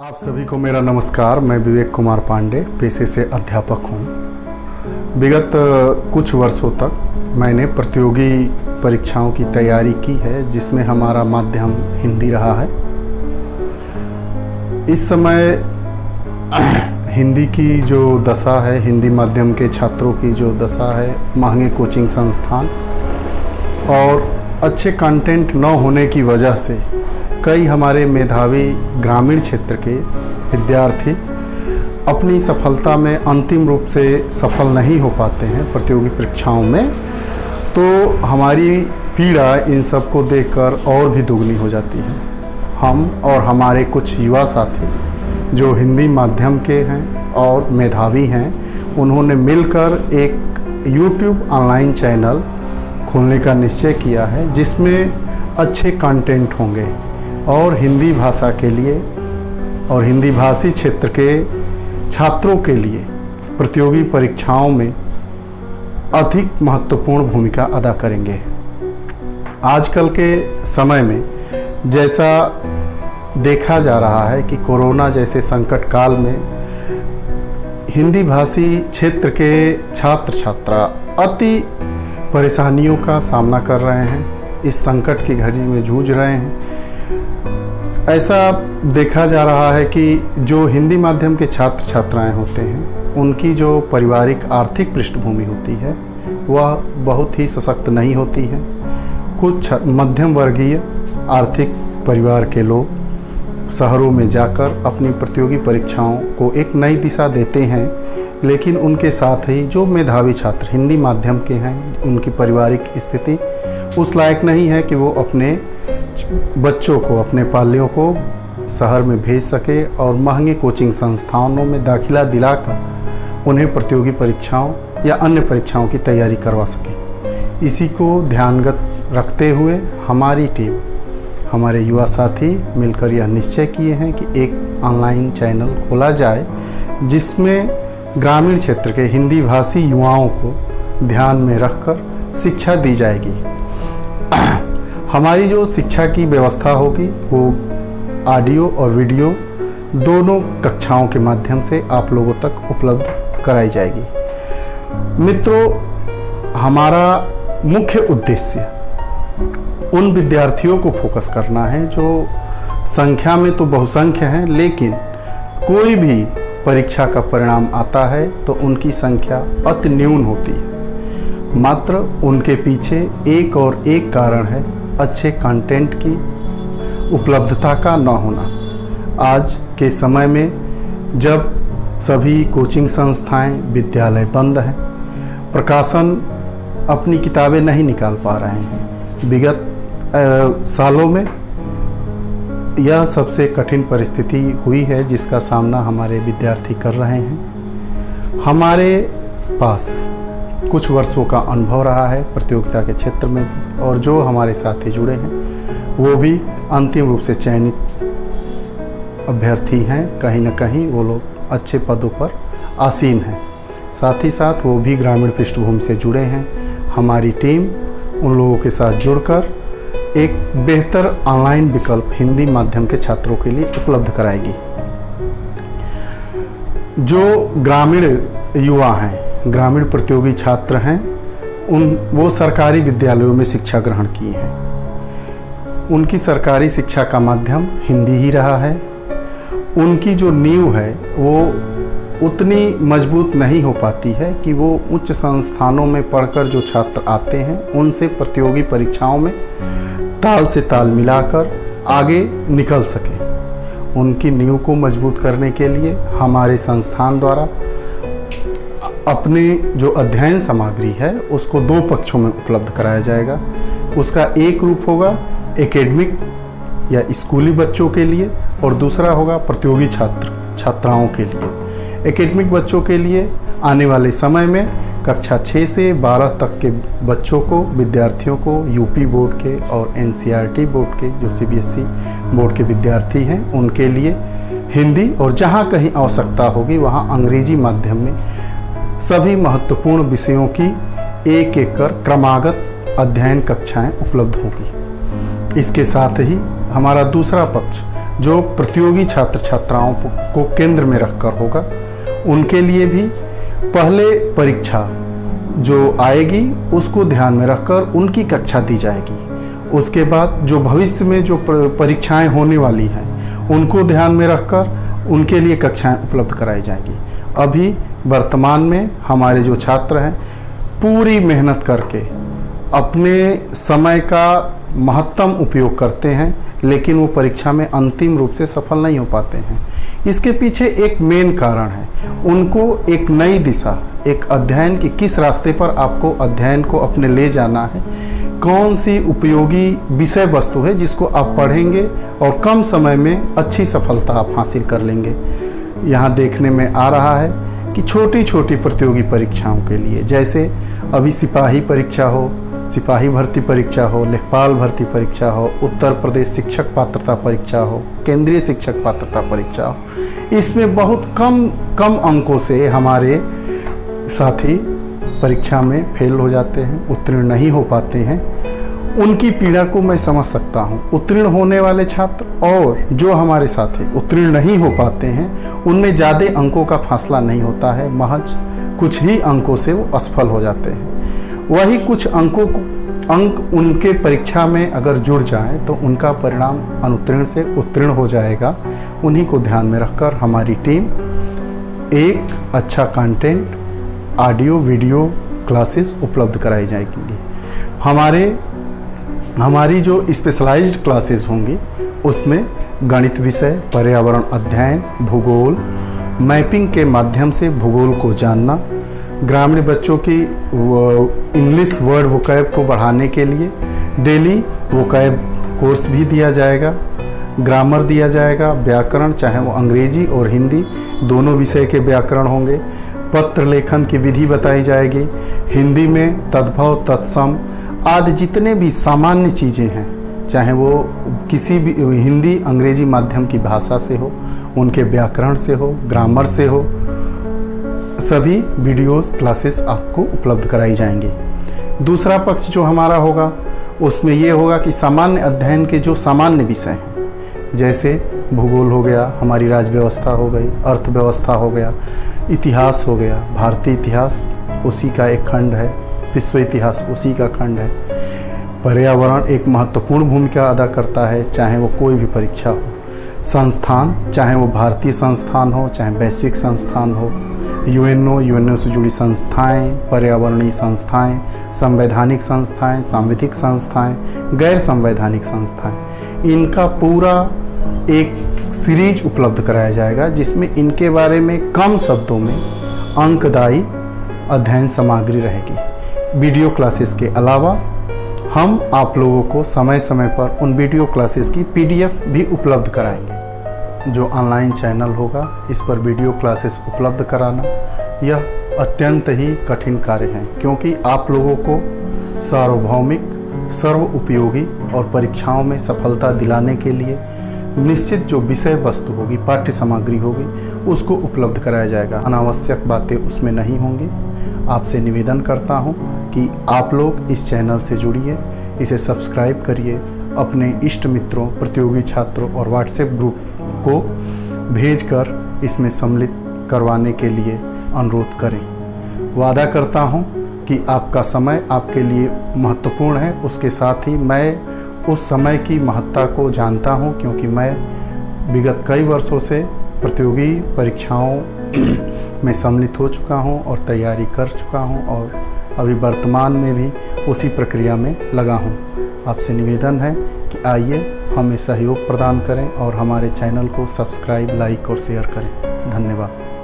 आप सभी को मेरा नमस्कार। मैं विवेक कुमार पांडे पेशे से अध्यापक हूँ। विगत कुछ वर्षों तक मैंने प्रतियोगी परीक्षाओं की तैयारी की है, जिसमें हमारा माध्यम हिंदी रहा है। इस समय हिंदी की जो दशा है, हिंदी माध्यम के छात्रों की जो दशा है, महंगे कोचिंग संस्थान और अच्छे कंटेंट न होने की वजह से कई हमारे मेधावी ग्रामीण क्षेत्र के विद्यार्थी अपनी सफलता में अंतिम रूप से सफल नहीं हो पाते हैं प्रतियोगी परीक्षाओं में। तो हमारी पीड़ा इन सब को देखकर और भी दुगनी हो जाती है। हम और हमारे कुछ युवा साथी जो हिंदी माध्यम के हैं और मेधावी हैं, उन्होंने मिलकर एक YouTube ऑनलाइन चैनल खोलने का निश्चय किया है, जिसमें अच्छे कंटेंट होंगे और हिंदी भाषा के लिए और हिंदी भाषी क्षेत्र के छात्रों के लिए प्रतियोगी परीक्षाओं में अधिक महत्वपूर्ण भूमिका अदा करेंगे। आजकल के समय में जैसा देखा जा रहा है कि कोरोना जैसे संकट काल में हिंदी भाषी क्षेत्र के छात्र छात्रा अति परेशानियों का सामना कर रहे हैं, इस संकट की घड़ी में जूझ रहे हैं। ऐसा देखा जा रहा है कि जो हिंदी माध्यम के छात्र छात्राएं होते हैं, उनकी जो पारिवारिक आर्थिक पृष्ठभूमि होती है वह बहुत ही सशक्त नहीं होती है। कुछ मध्यम वर्गीय आर्थिक परिवार के लोग शहरों में जाकर अपनी प्रतियोगी परीक्षाओं को एक नई दिशा देते हैं, लेकिन उनके साथ ही जो मेधावी छात्र हिंदी माध्यम के हैं, उनकी पारिवारिक स्थिति उस लायक नहीं है कि वो अपने बच्चों को, अपने पालियों को शहर में भेज सके और महंगे कोचिंग संस्थानों में दाखिला दिलाकर उन्हें प्रतियोगी परीक्षाओं या अन्य परीक्षाओं की तैयारी करवा सके। इसी को ध्यानगत रखते हुए हमारी टीम, हमारे युवा साथी मिलकर यह निश्चय किए हैं कि एक ऑनलाइन चैनल खोला जाए, जिसमें ग्रामीण क्षेत्र के हिंदी भाषी युवाओं को ध्यान में रखकर शिक्षा दी जाएगी। हमारी जो शिक्षा की व्यवस्था होगी वो ऑडियो और वीडियो दोनों कक्षाओं के माध्यम से आप लोगों तक उपलब्ध कराई जाएगी। मित्रों, हमारा मुख्य उद्देश्य उन विद्यार्थियों को फोकस करना है जो संख्या में तो बहुसंख्य हैं, लेकिन कोई भी परीक्षा का परिणाम आता है तो उनकी संख्या अति न्यून होती है। मात्र उनके पीछे एक और एक कारण है, अच्छे कंटेंट की उपलब्धता का न होना। आज के समय में जब सभी कोचिंग संस्थाएं, विद्यालय बंद हैं, प्रकाशन अपनी किताबें नहीं निकाल पा रहे हैं, विगत सालों में यह सबसे कठिन परिस्थिति हुई है जिसका सामना हमारे विद्यार्थी कर रहे हैं। हमारे पास कुछ वर्षों का अनुभव रहा है प्रतियोगिता के क्षेत्र में भी, और जो हमारे साथी जुड़े हैं वो भी अंतिम रूप से चयनित अभ्यर्थी हैं। कहीं न कहीं वो लोग अच्छे पदों पर आसीन हैं। साथ ही साथ वो भी ग्रामीण पृष्ठभूमि से जुड़े हैं। हमारी टीम उन लोगों के साथ जुड़कर एक बेहतर ऑनलाइन विकल्प हिंदी माध्यम के छात्रों के लिए उपलब्ध कराएगी। जो ग्रामीण युवा हैं, ग्रामीण प्रतियोगी छात्र हैं, वो सरकारी विद्यालयों में शिक्षा ग्रहण किए हैं। उनकी सरकारी शिक्षा का माध्यम हिंदी ही रहा है। उनकी जो नींव है वो उतनी मजबूत नहीं हो पाती है कि वो उच्च संस्थानों में पढ़कर जो छात्र आते हैं उनसे प्रतियोगी परीक्षाओं में ताल से ताल मिलाकर आगे निकल सके। उनकी नींव को मजबूत करने के लिए हमारे संस्थान द्वारा अपने जो अध्ययन सामग्री है उसको दो पक्षों में उपलब्ध कराया जाएगा। उसका एक रूप होगा एकेडमिक या स्कूली बच्चों के लिए और दूसरा होगा प्रतियोगी छात्राओं के लिए। एकेडमिक बच्चों के लिए आने वाले समय में कक्षा 6 से 12 तक के बच्चों को, विद्यार्थियों को यूपी बोर्ड के और NCERT बोर्ड के जो CBSE बोर्ड के विद्यार्थी हैं उनके लिए हिंदी, और जहाँ कहीं आवश्यकता होगी वहाँ अंग्रेजी माध्यम में सभी महत्वपूर्ण विषयों की एक एक कर क्रमागत अध्ययन कक्षाएं उपलब्ध होगी। इसके साथ ही हमारा दूसरा पक्ष जो प्रतियोगी छात्र छात्राओं को केंद्र में रखकर होगा। उनके लिए भी पहले परीक्षा जो आएगी उसको ध्यान में रखकर उनकी कक्षा दी जाएगी। उसके बाद जो भविष्य में जो परीक्षाएं होने वाली हैं उनको ध्यान में रखकर उनके लिए कक्षाएं उपलब्ध कराई जाएंगी। अभी वर्तमान में हमारे जो छात्र हैं पूरी मेहनत करके अपने समय का महत्तम उपयोग करते हैं, लेकिन वो परीक्षा में अंतिम रूप से सफल नहीं हो पाते हैं। इसके पीछे एक मेन कारण है, उनको एक नई दिशा, एक अध्ययन की किस रास्ते पर आपको अध्ययन को अपने ले जाना है, कौन सी उपयोगी विषय वस्तु है जिसको आप पढ़ेंगे और कम समय में अच्छी सफलता आप हासिल कर लेंगे। यहाँ देखने में आ रहा है कि छोटी छोटी प्रतियोगी परीक्षाओं के लिए, जैसे अभी सिपाही परीक्षा हो, सिपाही भर्ती परीक्षा हो, लेखपाल भर्ती परीक्षा हो, उत्तर प्रदेश शिक्षक पात्रता परीक्षा हो, केंद्रीय शिक्षक पात्रता परीक्षा हो, इसमें बहुत कम अंकों से हमारे साथी परीक्षा में फेल हो जाते हैं, उत्तीर्ण नहीं हो पाते हैं। उनकी पीड़ा को मैं समझ सकता हूँ। उत्तीर्ण होने वाले छात्र और जो हमारे साथी उत्तीर्ण नहीं हो पाते हैं उनमें ज़्यादा अंकों का फासला नहीं होता है, महज कुछ ही अंकों से वो असफल हो जाते हैं। वही कुछ अंक उनके परीक्षा में अगर जुड़ जाए तो उनका परिणाम अनुत्तीर्ण से उत्तीर्ण हो जाएगा। उन्हीं को ध्यान में रखकर हमारी टीम एक अच्छा कंटेंट, ऑडियो वीडियो क्लासेस उपलब्ध कराई जाएंगी। हमारी जो स्पेशलाइज्ड क्लासेस होंगी उसमें गणित विषय, पर्यावरण अध्ययन, भूगोल, मैपिंग के माध्यम से भूगोल को जानना, ग्रामीण बच्चों की इंग्लिश वर्ड वोकैब को बढ़ाने के लिए डेली वोकैब कोर्स भी दिया जाएगा, ग्रामर दिया जाएगा, व्याकरण, चाहे वो अंग्रेजी और हिंदी दोनों विषय के व्याकरण होंगे, पत्र लेखन की विधि बताई जाएगी, हिंदी में तद्भव, तत्सम आदि जितने भी सामान्य चीज़ें हैं, चाहे वो किसी भी हिंदी अंग्रेजी माध्यम की भाषा से हो, उनके व्याकरण से हो, ग्रामर से हो, सभी वीडियोस क्लासेस आपको उपलब्ध कराई जाएंगी। दूसरा पक्ष जो हमारा होगा उसमें ये होगा कि सामान्य अध्ययन के जो सामान्य विषय हैं, जैसे भूगोल हो गया, हमारी राज्य व्यवस्था हो गई, अर्थव्यवस्था हो गया, इतिहास हो गया, भारतीय इतिहास उसी का एक खंड है, विश्व इतिहास उसी का खंड है, पर्यावरण एक महत्वपूर्ण भूमिका अदा करता है, चाहे वो कोई भी परीक्षा हो, संस्थान चाहे वो भारतीय संस्थान हो, चाहे वैश्विक संस्थान हो, यूएनओ से जुड़ी संस्थाएं, पर्यावरणीय संस्थाएं, संवैधानिक संस्थाएं, सांविधिक संस्थाएं, गैर संवैधानिक संस्थाएं, इनका पूरा एक सीरीज उपलब्ध कराया जाएगा जिसमें इनके बारे में कम शब्दों में अंकदायी अध्ययन सामग्री रहेगी। वीडियो क्लासेस के अलावा हम आप लोगों को समय समय पर उन वीडियो क्लासेस की पीडीएफ भी उपलब्ध कराएंगे। जो ऑनलाइन चैनल होगा इस पर वीडियो क्लासेस उपलब्ध कराना यह अत्यंत ही कठिन कार्य है, क्योंकि आप लोगों को सार्वभौमिक, सर्व उपयोगी और परीक्षाओं में सफलता दिलाने के लिए निश्चित जो विषय वस्तु होगी, पाठ्य सामग्री होगी, उसको उपलब्ध कराया जाएगा। अनावश्यक बातें उसमें नहीं होंगी। आपसे निवेदन करता हूं कि आप लोग इस चैनल से जुड़िए, इसे सब्सक्राइब करिए, अपने इष्ट मित्रों, प्रतियोगी छात्रों और व्हाट्सएप ग्रुप को भेजकर इसमें सम्मिलित करवाने के लिए अनुरोध करें। वादा करता हूं कि आपका समय आपके लिए महत्वपूर्ण है, उसके साथ ही मैं उस समय की महत्ता को जानता हूं, क्योंकि मैं विगत कई वर्षों से प्रतियोगी परीक्षाओं में सम्मिलित हो चुका हूं और तैयारी कर चुका हूं और अभी वर्तमान में भी उसी प्रक्रिया में लगा हूं। आपसे निवेदन है कि आइए हमें सहयोग प्रदान करें और हमारे चैनल को सब्सक्राइब, लाइक और शेयर करें। धन्यवाद।